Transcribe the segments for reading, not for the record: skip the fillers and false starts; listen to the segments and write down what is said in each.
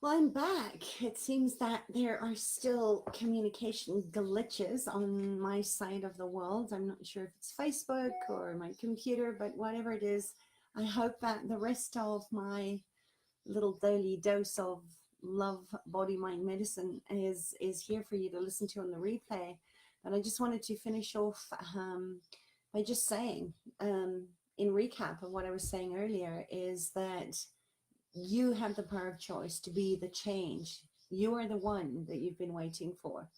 Well, I'm back. It seems that there are still communication glitches on my side of the world. I'm not sure if it's Facebook or my computer, but whatever it is, I hope that the rest of my little daily dose of love, body, mind, medicine is here for you to listen to on the replay. But I just wanted to finish off by just saying, in recap of what I was saying earlier, is that you have the power of choice to be the change. You are the one that you've been waiting for.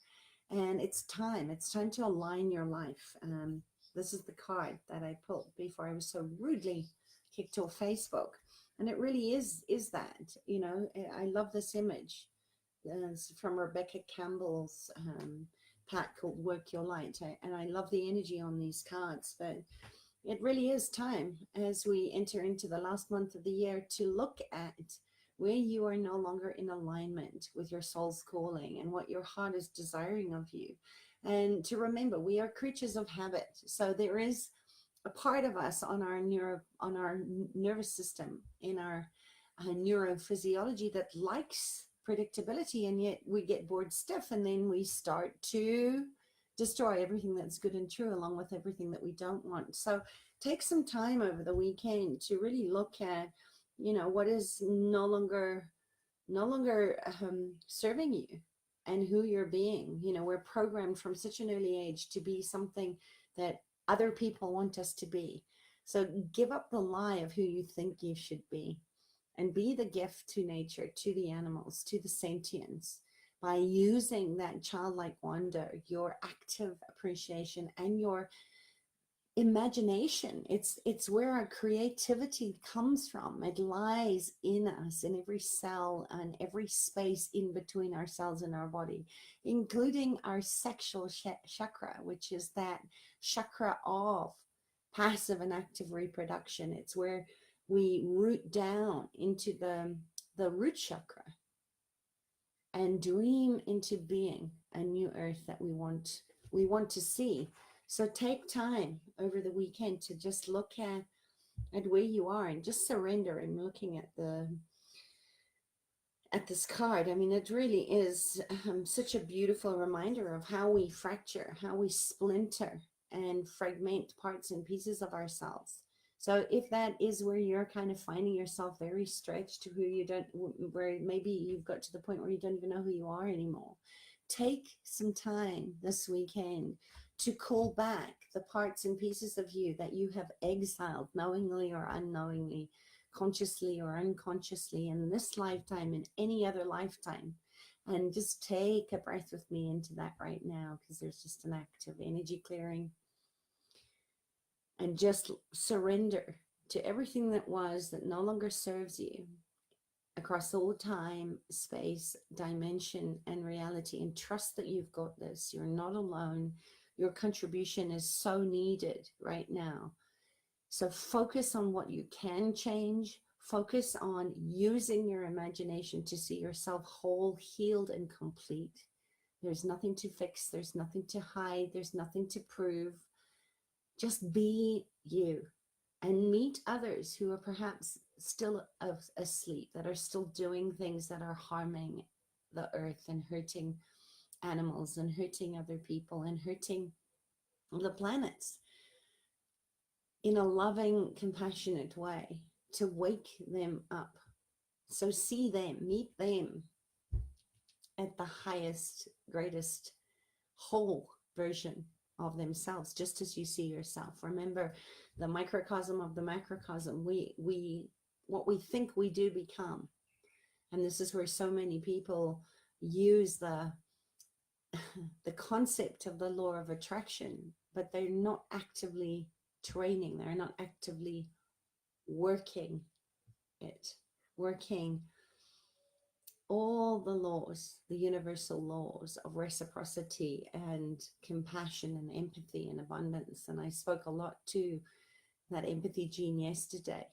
And it's time. It's time to align your life. This is the card that I pulled before I was so rudely kicked off Facebook. And it really is that, you know, I love this image. It's from Rebecca Campbell's pack called Work Your Light. And I love the energy on these cards. But it really is time as we enter into the last month of the year to look at where you are no longer in alignment with your soul's calling and what your heart is desiring of you. And to remember, we are creatures of habit. So there is a part of us on our nervous system, in our neurophysiology, that likes predictability, and yet we get bored stiff, and then we start to destroy everything that's good and true, along with everything that we don't want. So take some time over the weekend to really look at, you know, what is no longer serving you and who you're being. You know, we're programmed from such an early age to be something that other people want us to be. So give up the lie of who you think you should be, and be the gift to nature, to the animals, to the sentience, by using that childlike wonder, your active appreciation, and your imagination. It's where our creativity comes from. It lies in us, in every cell and every space in between our cells and our body, including our sexual chakra, which is that chakra of passive and active reproduction. It's where we root down into the root chakra and dream into being a new earth that we want to see. So take time over the weekend to just look at where you are and just surrender. And looking at this card, I mean, it really is such a beautiful reminder of how we fracture, how we splinter and fragment parts and pieces of ourselves. So if that is where you're kind of finding yourself very stretched to who you don't, where maybe you've got to the point where you don't even know who you are anymore, take some time this weekend to call back the parts and pieces of you that you have exiled knowingly or unknowingly, consciously or unconsciously, in this lifetime, in any other lifetime. And just take a breath with me into that right now, because there's just an active energy clearing. And just surrender to everything that was, that no longer serves you, across all time, space, dimension, and reality. And trust that you've got this. You're not alone. Your contribution is so needed right now. So focus on what you can change. Focus on using your imagination to see yourself whole, healed, and complete. There's nothing to fix. There's nothing to hide. There's nothing to prove. Just be you, and meet others who are perhaps still asleep, that are still doing things that are harming the earth and hurting animals and hurting other people and hurting the planets, in a loving, compassionate way, to wake them up. So see them, meet them at the highest, greatest whole version of themselves, just as you see yourself. Remember, the microcosm of the macrocosm. We what we think we do become. And this is where so many people use the the concept of the law of attraction, but they're not actively training, they're not actively working it, working all the laws, the universal laws of reciprocity and compassion and empathy and abundance. And I spoke a lot to that empathy gene yesterday.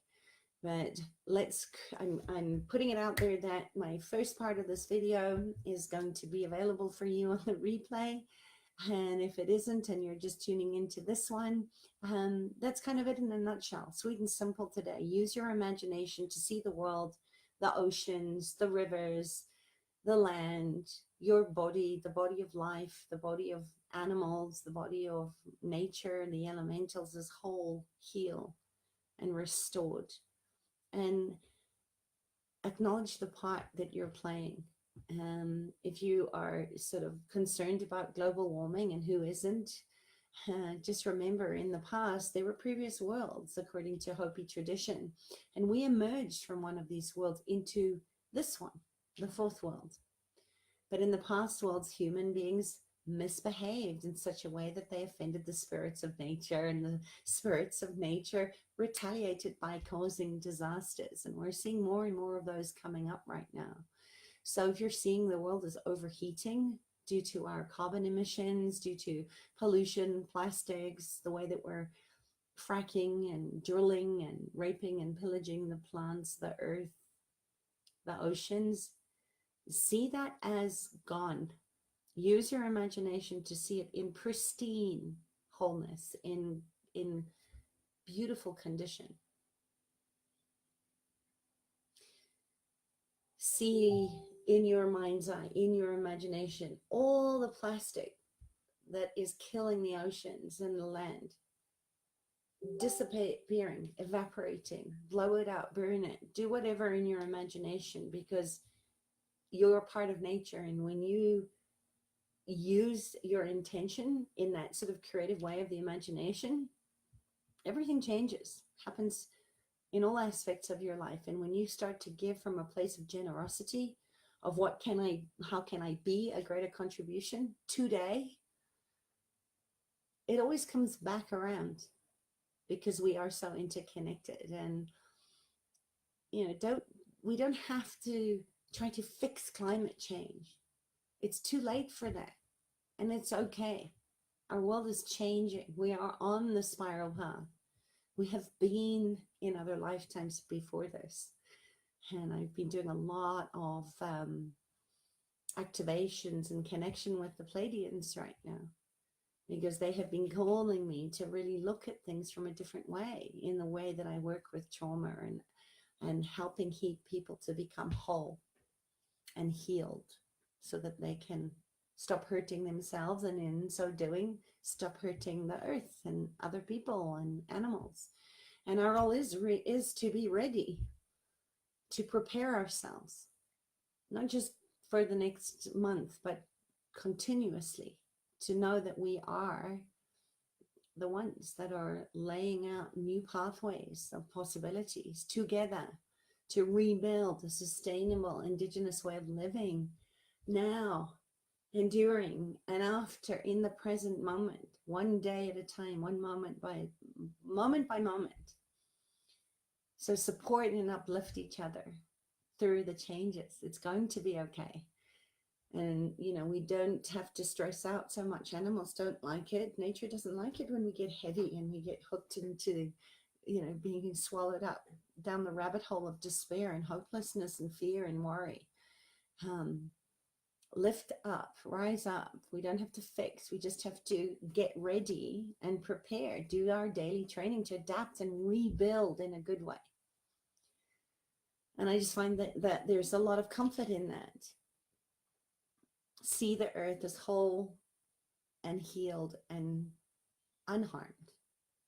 But I'm putting it out there that my first part of this video is going to be available for you on the replay. And if it isn't, and you're just tuning into this one, that's kind of it in a nutshell. Sweet and simple today. Use your imagination to see the world the oceans, the rivers, the land, your body, the body of life, the body of animals, the body of nature, the elementals as whole heal and restored. And acknowledge the part that you're playing. If you are sort of concerned about global warming, and who isn't, just remember in the past there were previous worlds according to Hopi tradition, and we emerged from one of these worlds into this one, the fourth world. But in the past worlds, human beings misbehaved in such a way that they offended the spirits of nature, and the spirits of nature retaliated by causing disasters. And we're seeing more and more of those coming up right now. So if you're seeing the world is overheating due to our carbon emissions, due to pollution, plastics, the way that we're fracking and drilling and raping and pillaging the plants, the earth, the oceans, see that as gone. Use your imagination to see it in pristine wholeness, in beautiful condition. See in your mind's eye, in your imagination, all the plastic that is killing the oceans and the land, disappearing, evaporating, blow it out, burn it, do whatever in your imagination, because you're part of nature. And when you use your intention in that sort of creative way of the imagination, everything changes, happens in all aspects of your life. And when you start to give from a place of generosity, of how can I be a greater contribution today, it always comes back around, because we are so interconnected. And we don't have to try to fix climate change. It's too late for that, and it's okay. Our world is changing. We are on the spiral path. We have been in other lifetimes before this. And I've been doing a lot of activations and connection with the Pleiadians right now, because they have been calling me to really look at things from a different way, in the way that I work with trauma and helping people to become whole and healed, so that they can stop hurting themselves, and in so doing, stop hurting the earth and other people and animals. And our role is to be ready to prepare ourselves, not just for the next month, but continuously, to know that we are the ones that are laying out new pathways of possibilities together to rebuild a sustainable Indigenous way of living now, enduring, and after, in the present moment, one day at a time, one moment by moment. So support and uplift each other through the changes. It's going to be okay. And, we don't have to stress out so much. Animals don't like it. Nature doesn't like it when we get heavy and we get hooked into, being swallowed up down the rabbit hole of despair and hopelessness and fear and worry. Lift up, rise up. We don't have to fix. We just have to get ready and prepare, do our daily training to adapt and rebuild in a good way. And I just find that there's a lot of comfort in that. See the earth as whole and healed and unharmed,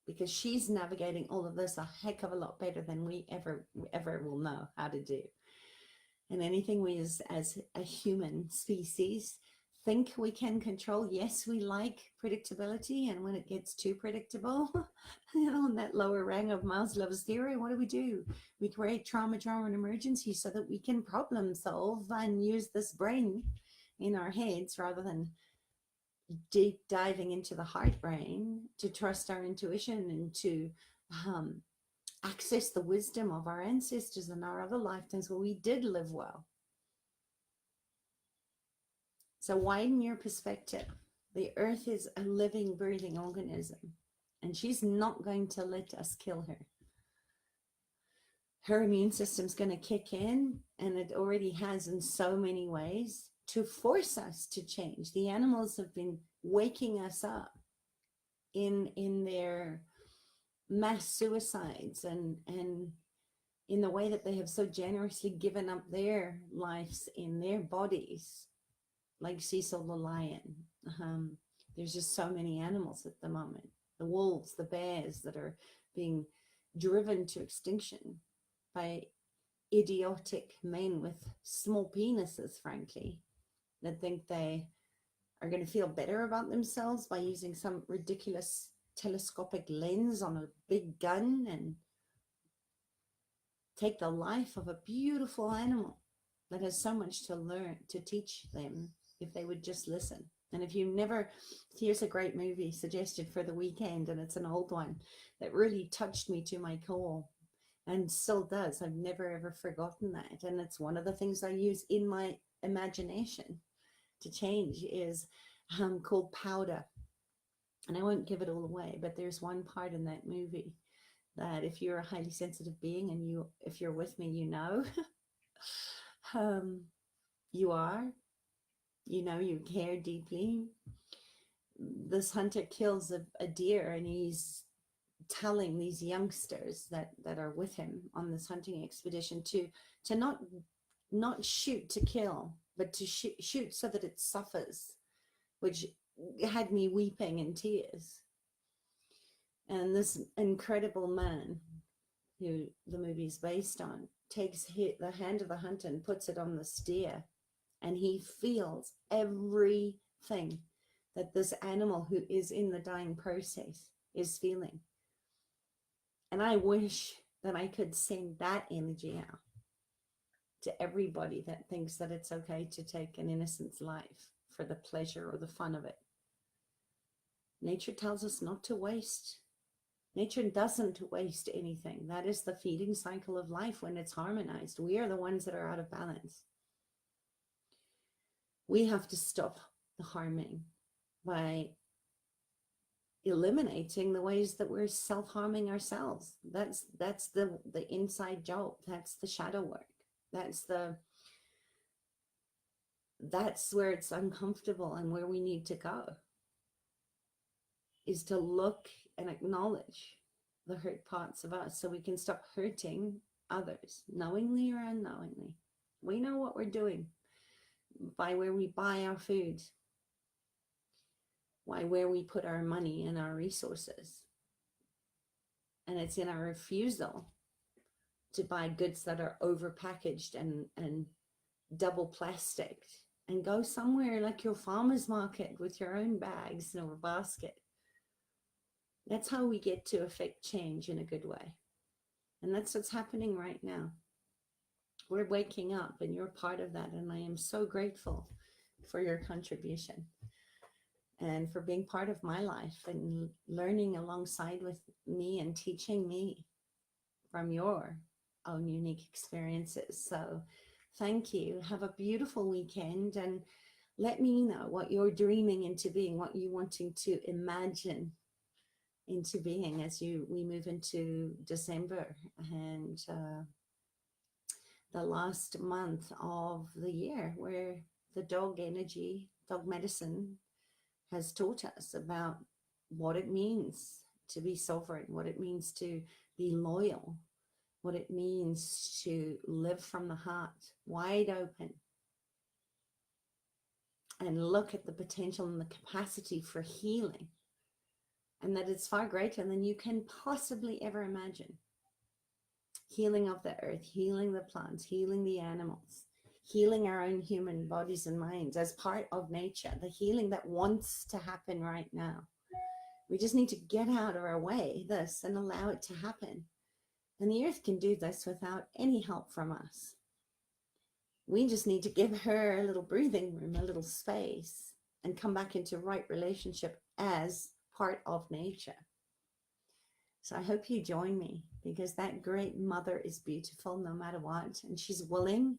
because she's navigating all of this a heck of a lot better than we ever will know how to do. And anything we as a human species think we can control, yes, we like predictability. And when it gets too predictable, on that lower rung of Maslow's theory, what do? We create trauma and emergency so that we can problem solve and use this brain in our heads, rather than deep diving into the heart brain to trust our intuition and to access the wisdom of our ancestors and our other lifetimes where we did live well. So widen your perspective. The earth is a living, breathing organism, and she's not going to let us kill her. Her immune system's going to kick in, and it already has in so many ways, to force us to change. The animals have been waking us up in their mass suicides and in the way that they have so generously given up their lives in their bodies, like Cecil the lion. Um, there's just so many animals at the moment. The wolves, the bears that are being driven to extinction by idiotic men with small penises, frankly, that think they are going to feel better about themselves by using some ridiculous telescopic lens on a big gun and take the life of a beautiful animal that has so much to learn, to teach them, if they would just listen. And if you never, here's a great movie suggested for the weekend, and it's an old one that really touched me to my core and still does. I've never ever forgotten that. And it's one of the things I use in my imagination to change, is called Powder. And I won't give it all away, but there's one part in that movie that, if you're a highly sensitive being, and you, if you're with me, you know, you are, you know, you care deeply. This hunter kills a deer, and he's telling these youngsters that are with him on this hunting expedition to not shoot to kill, but to shoot so that it suffers, which had me weeping in tears. And this incredible man, who the movie is based on, takes the hand of the hunter and puts it on the steer, and he feels everything that this animal, who is in the dying process, is feeling. And I wish that I could send that energy out to everybody that thinks that it's okay to take an innocent's life for the pleasure or the fun of it. Nature tells us not to waste. Nature doesn't waste anything. That is the feeding cycle of life when it's harmonized. We are the ones that are out of balance. We have to stop the harming by eliminating the ways that we're self-harming ourselves. That's the inside job. That's the shadow work. That's where it's uncomfortable, and where we need to go is to look and acknowledge the hurt parts of us, so we can stop hurting others, knowingly or unknowingly. We know what we're doing by where we buy our food, by where we put our money and our resources. And it's in our refusal to buy goods that are overpackaged and double plastic, and go somewhere like your farmer's market with your own bags or basket. That's how we get to affect change in a good way. And that's what's happening right now. We're waking up, and you're part of that. And I am so grateful for your contribution and for being part of my life and learning alongside with me and teaching me from your own unique experiences. So thank you. Have a beautiful weekend, and let me know what you're dreaming into being, what you're wanting to imagine into being as we move into December and the last month of the year, where the dog energy, dog medicine, has taught us about what it means to be sovereign, what it means to be loyal, what it means to live from the heart, wide open, and look at the potential and the capacity for healing, and that it's far greater than you can possibly ever imagine. Healing of the earth, healing the plants, healing the animals, healing our own human bodies and minds as part of nature, the healing that wants to happen right now. We just need to get out of our way, this, and allow it to happen. And the earth can do this without any help from us. We just need to give her a little breathing room, a little space, and come back into right relationship as part of nature. So I hope you join me, because that great mother is beautiful no matter what. And she's willing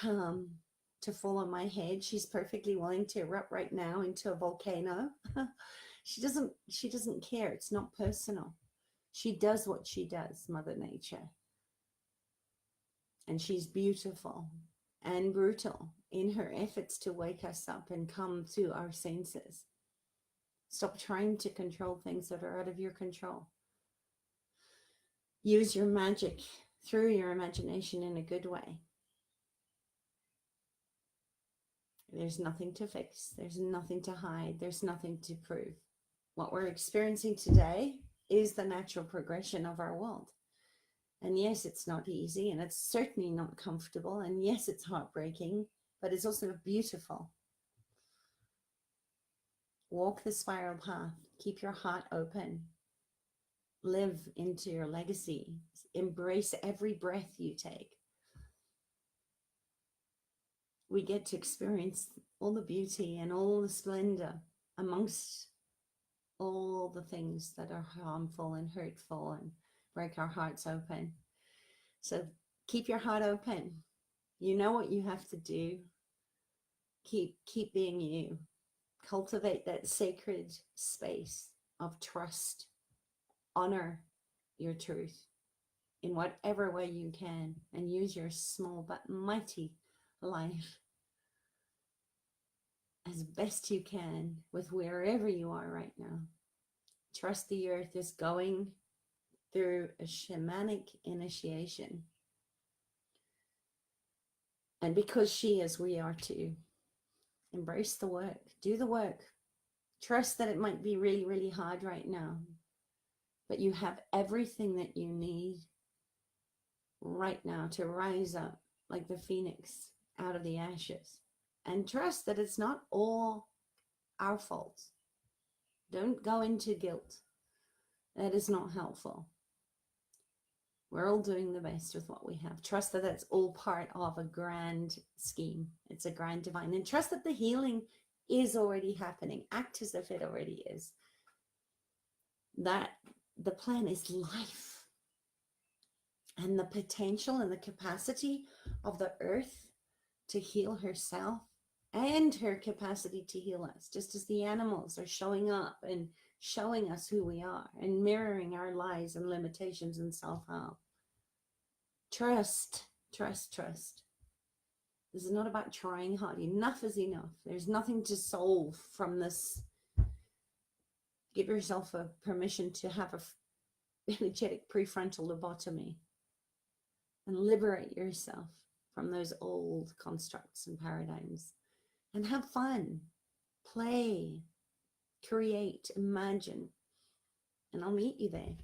to fall on my head. She's perfectly willing to erupt right now into a volcano. She doesn't care. It's not personal. She does what she does, Mother Nature. And she's beautiful and brutal in her efforts to wake us up and come to our senses. Stop trying to control things that are out of your control. Use your magic through your imagination in a good way. There's nothing to fix. There's nothing to hide. There's nothing to prove. What we're experiencing today is the natural progression of our world. And yes, it's not easy, and it's certainly not comfortable. And yes, it's heartbreaking, but it's also beautiful. Walk the spiral path. Keep your heart open. Live into your legacy. Embrace every breath you take. We get to experience all the beauty and all the splendor amongst all the things that are harmful and hurtful and break our hearts open. So keep your heart open. You know what you have to do. Keep being you. Cultivate that sacred space of trust. Honor your truth in whatever way you can, and use your small but mighty life as best you can with wherever you are right now. Trust the earth is going through a shamanic initiation. And because she is, we are too. Embrace the work. Do the work. Trust that it might be really, really hard right now, but you have everything that you need right now to rise up like the phoenix out of the ashes. And trust that it's not all our fault. Don't go into guilt. That is not helpful. We're all doing the best with what we have. Trust that that's all part of a grand scheme. It's a grand divine. And trust that the healing is already happening. Act as if it already is. That the plan is life. And the potential and the capacity of the earth to heal herself, and her capacity to heal us, just as the animals are showing up and showing us who we are and mirroring our lies and limitations and self-harm. Trust, trust, trust. This is not about trying hard. Enough is enough. There's nothing to solve from this. Give yourself a permission to have a energetic prefrontal lobotomy and liberate yourself from those old constructs and paradigms. And have fun, play, create, imagine, and I'll meet you there.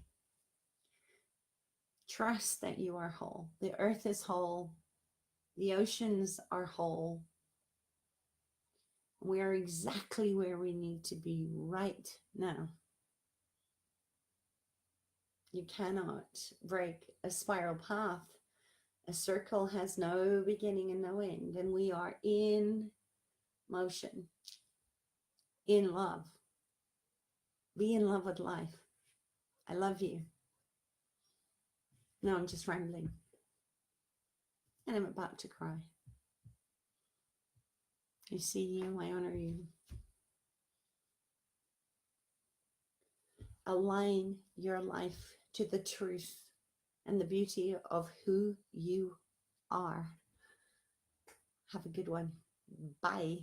Trust that you are whole. The earth is whole. The oceans are whole. We are exactly where we need to be right now. You cannot break a spiral path. A circle has no beginning and no end, and we are in motion, in love. Be in love with life. I love you. No, I'm just rambling. And I'm about to cry. I see you, I honor you. Align your life to the truth and the beauty of who you are. Have a good one. Bye.